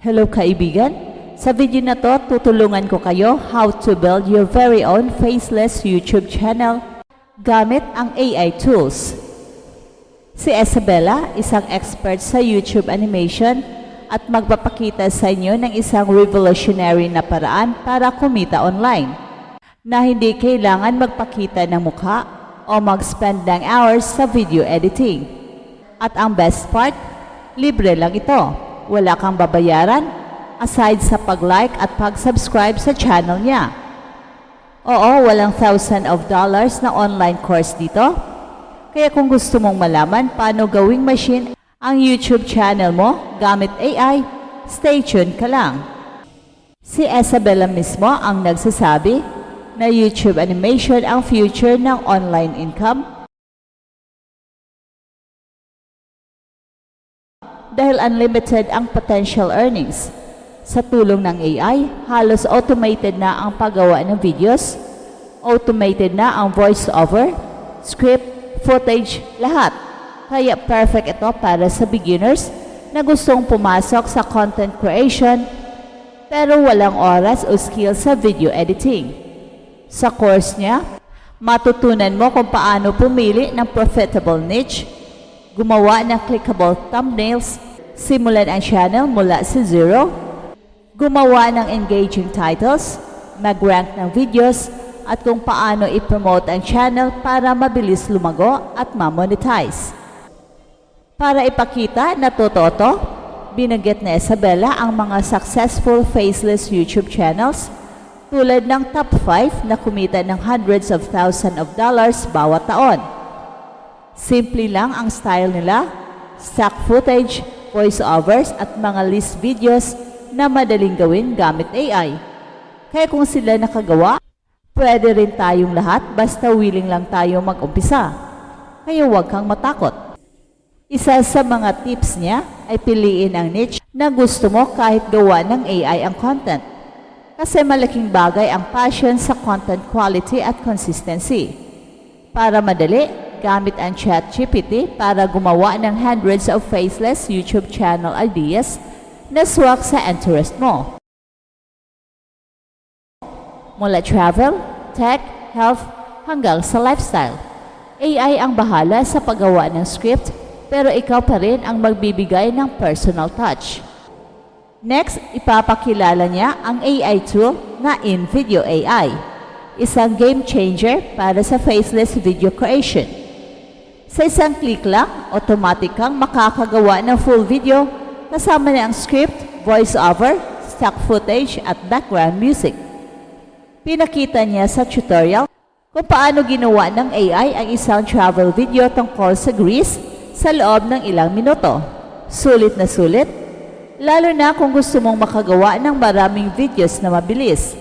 Hello kaibigan! Sa video na to, tutulungan ko kayo how to build your very own faceless YouTube channel gamit ang AI tools. Si Isabella, isang expert sa YouTube animation at magpapakita sa inyo ng isang revolutionary na paraan para kumita online na hindi kailangan magpakita ng mukha o mag-spend ng hours sa video editing. At ang best part, libre lang ito. Wala kang babayaran aside sa pag-like at pag-subscribe sa channel niya. Oo, walang $1,000s na online course dito. Kaya kung gusto mong malaman paano gawing machine ang YouTube channel mo gamit AI, stay tuned ka lang. Si Isabella mismo ang nagsasabi na YouTube animation ang future ng online income dahil unlimited ang potential earnings. Sa tulong ng AI, halos automated na ang paggawa ng videos, automated na ang voice-over, script, footage, lahat. Kaya perfect ito para sa beginners na gustong pumasok sa content creation pero walang oras o skill sa video editing. Sa course niya, matutunan mo kung paano pumili ng profitable niche, gumawa ng clickable thumbnails, simulan ang channel mula sa zero, gumawa ng engaging titles, mag-rank ng videos, at kung paano i-promote ang channel para mabilis lumago at ma-monetize. Para ipakita na totoo to, binanggit na Isabella ang mga successful faceless YouTube channels tulad ng top 5 na kumita ng hundreds of thousands of dollars bawat taon. Simple lang ang style nila, stock footage, voiceovers at mga list videos na madaling gawin gamit AI. Kaya kung sila nakagawa, pwede rin tayong lahat basta willing lang tayo mag-umpisa. Kaya huwag kang matakot. Isa sa mga tips niya ay piliin ang niche na gusto mo kahit gawa ng AI ang content. Kasi malaking bagay ang passion sa content quality at consistency. Para madali, gamit ang ChatGPT para gumawa ng hundreds of faceless YouTube channel ideas na swak sa interest mo. Mula travel, tech, health, hanggang sa lifestyle. AI ang bahala sa paggawa ng script pero ikaw pa rin ang magbibigay ng personal touch. Next, ipapakilala niya ang AI tool na InVideo AI, isang game changer para sa faceless video creation. Sa isang click lang, automatic kang makakagawa ng full video kasama na ang script, voice-over, stock footage at background music. Pinakita niya sa tutorial kung paano ginawa ng AI ang isang travel video tungkol sa Greece sa loob ng ilang minuto. Sulit na sulit, lalo na kung gusto mong makagawa ng maraming videos na mabilis.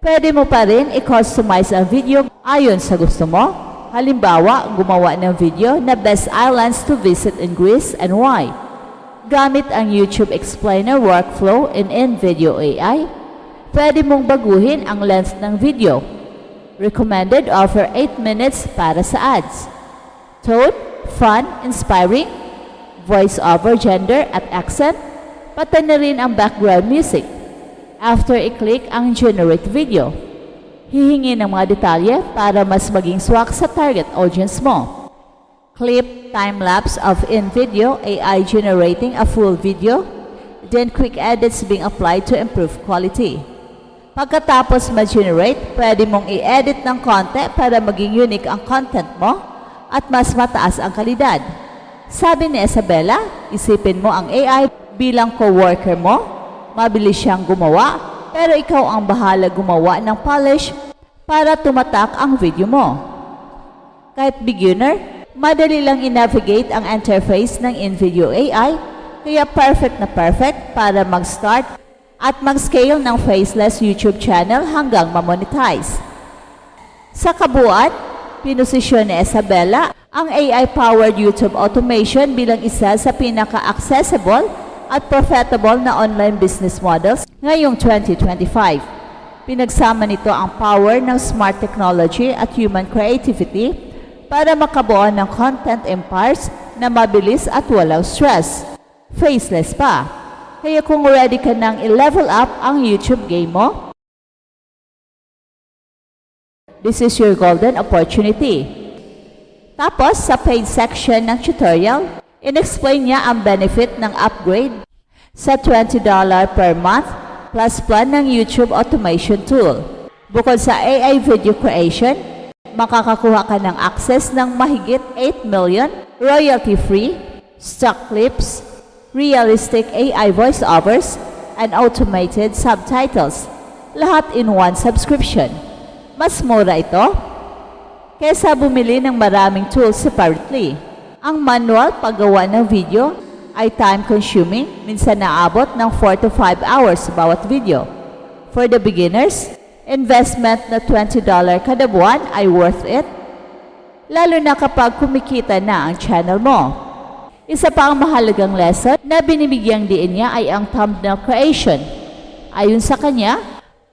Pwede mo pa rin i-customize ang video ayon sa gusto mo. Halimbawa, gumawa ng video na best islands to visit in Greece and why. Gamit ang YouTube Explainer workflow in InVideo AI, pwede mong baguhin ang length ng video. Recommended over 8 minutes para sa ads. Tone, fun, inspiring, voice-over, gender at accent, pati na rin ang background music. After i-click ang generate video, hihingi ng mga detalye para mas maging swak sa target audience mo. Clip time-lapse of InVideo AI generating a full video, then quick edits being applied to improve quality. Pagkatapos ma-generate, pwede mong i-edit ng konti para maging unique ang content mo at mas mataas ang kalidad. Sabi ni Isabella, isipin mo ang AI bilang co-worker mo, mabilis siyang gumawa, pero ikaw ang bahala gumawa ng polish para tumatak ang video mo. Kahit beginner, madali lang i-navigate ang interface ng InVideo AI, kaya perfect na perfect para mag-start at mag-scale ng faceless YouTube channel hanggang ma-monetize. Sa kabuuan, pinosisyon ni Isabella ang AI-powered YouTube automation bilang isa sa pinaka-accessible at profitable na online business models ngayong 2025. Pinagsama nito ang power ng smart technology at human creativity para makabuo ng content empires na mabilis at walang stress. Faceless pa. Kaya kung ready ka nang i-level up ang YouTube game mo, this is your golden opportunity. Tapos, sa paid section ng tutorial, in-explain niya ang benefit ng upgrade sa $20 per month plus plan ng YouTube automation tool. Bukod sa AI video creation, makakakuha ka ng access ng mahigit 8 million royalty-free stock clips, realistic AI voiceovers, and automated subtitles. Lahat in one subscription. Mas mura ito kaysa bumili ng maraming tools separately. Ang manual paggawa ng video ay time-consuming, minsan naabot ng 4 to 5 hours bawat video. For the beginners, investment na $20 kada buwan ay worth it, lalo na kapag kumikita na ang channel mo. Isa pa ang mahalagang lesson na binibigyang diin niya ay ang thumbnail creation. Ayon sa kanya,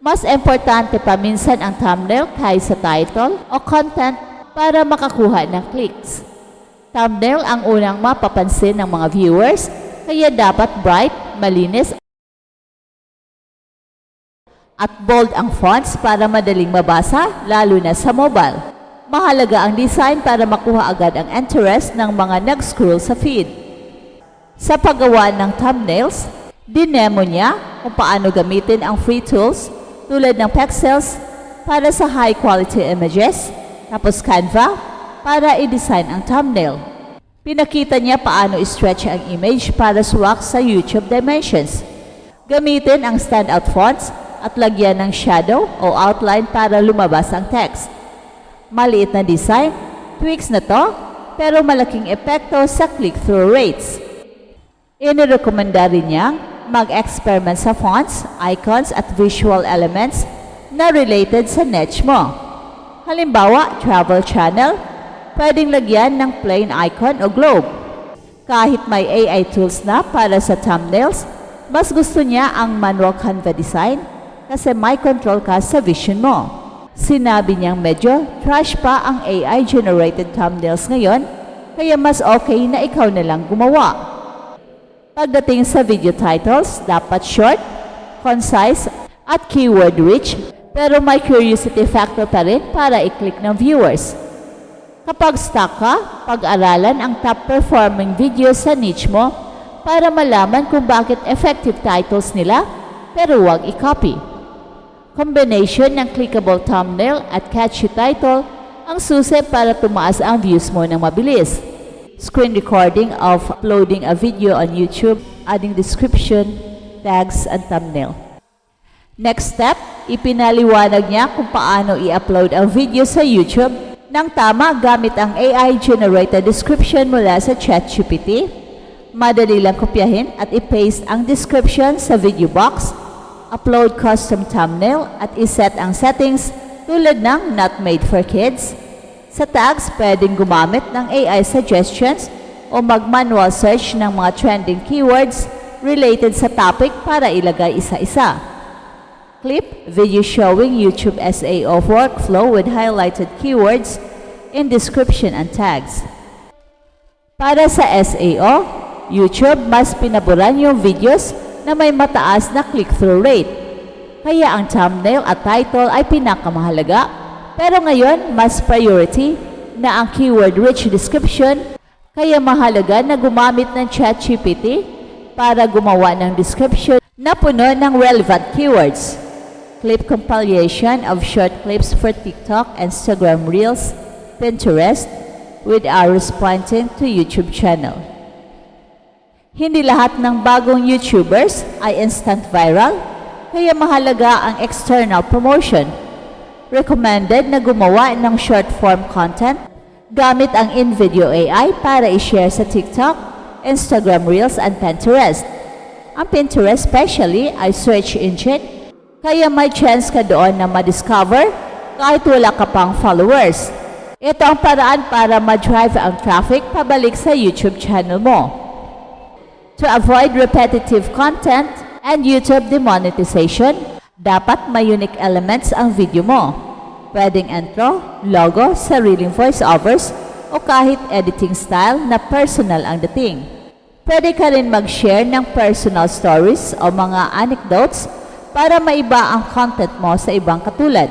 mas importante pa minsan ang thumbnail kaysa title o content para makakuha ng clicks. Thumbnail ang unang mapapansin ng mga viewers, kaya dapat bright, malinis, at bold ang fonts para madaling mabasa, lalo na sa mobile. Mahalaga ang design para makuha agad ang interest ng mga nag-scroll sa feed. Sa paggawa ng thumbnails, dinemo niya kung paano gamitin ang free tools tulad ng Pexels para sa high-quality images, tapos Canva para i-design ang thumbnail. Pinakita niya paano i-stretch ang image para swak sa YouTube dimensions. Gamitin ang standout fonts at lagyan ng shadow o outline para lumabas ang text. Maliit na design, tweaks na to, pero malaking epekto sa click-through rates. Inirekomenda rin niyang mag-experiment sa fonts, icons at visual elements na related sa niche mo. Halimbawa, travel channel, pwedeng lagyan ng plain icon o globe. Kahit may AI tools na para sa thumbnails, mas gusto niya ang manual Canva design kasi may control ka sa vision mo. Sinabi niyang medyo trash pa ang AI-generated thumbnails ngayon, kaya mas okay na ikaw na lang gumawa. Pagdating sa video titles, dapat short, concise, at keyword-rich, pero may curiosity factor pa rin para i-click ng viewers. Kapag stuck ka, pag-aralan ang top-performing videos sa niche mo para malaman kung bakit effective titles nila, pero huwag i-copy. Combination ng clickable thumbnail at catchy title ang susi para tumaas ang views mo ng mabilis. Screen recording of uploading a video on YouTube, adding description, tags, and thumbnail. Next step, ipinaliwanag niya kung paano i-upload ang video sa YouTube nang tama gamit ang AI-generated description mula sa ChatGPT. Madali lang kopyahin at i-paste ang description sa video box, upload custom thumbnail at iset ang settings tulad ng not made for kids. Sa tags, pwedeng gumamit ng AI suggestions o mag-manual search ng mga trending keywords related sa topic para ilagay isa-isa. Clip, video showing YouTube SEO workflow with highlighted keywords in description and tags. Para sa SEO, YouTube mas pinaboran yung videos na may mataas na click-through rate. Kaya ang thumbnail at title ay pinakamahalaga. Pero ngayon, mas priority na ang keyword-rich description, kaya mahalaga na gumamit ng ChatGPT para gumawa ng description na puno ng relevant keywords. Clip compilation of short clips for TikTok, Instagram Reels, Pinterest, with arrows pointing to YouTube channel. Hindi lahat ng bagong YouTubers ay instant viral, kaya mahalaga ang external promotion. Recommended na gumawa ng short-form content gamit ang InVideo AI para i-share sa TikTok, Instagram Reels, and Pinterest. Ang Pinterest especially ay search engine, kaya may chance ka doon na ma-discover kahit wala ka pang followers. Ito ang paraan para ma-drive ang traffic pabalik sa YouTube channel mo. To avoid repetitive content and YouTube demonetization, dapat may unique elements ang video mo. Pwedeng intro, logo, sariling voiceovers, o kahit editing style na personal ang dating. Pwede ka rin mag-share ng personal stories o mga anecdotes para maiba ang content mo sa ibang katulad.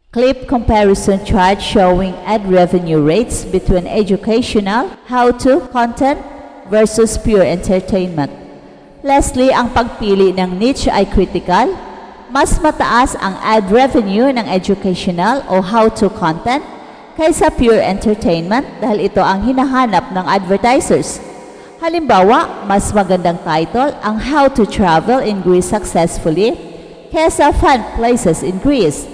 Clip comparison chart showing ad revenue rates between educational, how-to content versus pure entertainment. Lastly, ang pagpili ng niche ay critical. Mas mataas ang ad revenue ng educational o how-to content kaysa pure entertainment dahil ito ang hinahanap ng advertisers. Halimbawa, mas magandang title ang How to Travel in Greece Successfully kaysa Fun Places in Greece.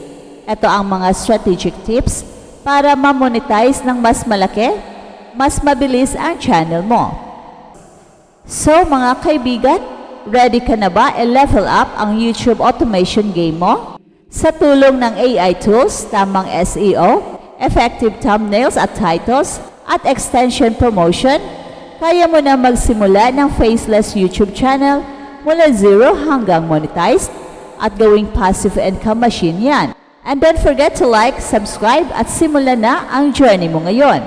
Ito ang mga strategic tips para ma-monetize ng mas malaki, mas mabilis ang channel mo. So mga kaibigan, ready ka na ba i-level up ang YouTube automation game mo? Sa tulong ng AI tools, tamang SEO, effective thumbnails at titles, at extension promotion, kaya mo na magsimula ng faceless YouTube channel mula zero hanggang monetized at gawing passive income machine yan. And don't forget to like, subscribe at simulan na ang journey mo ngayon.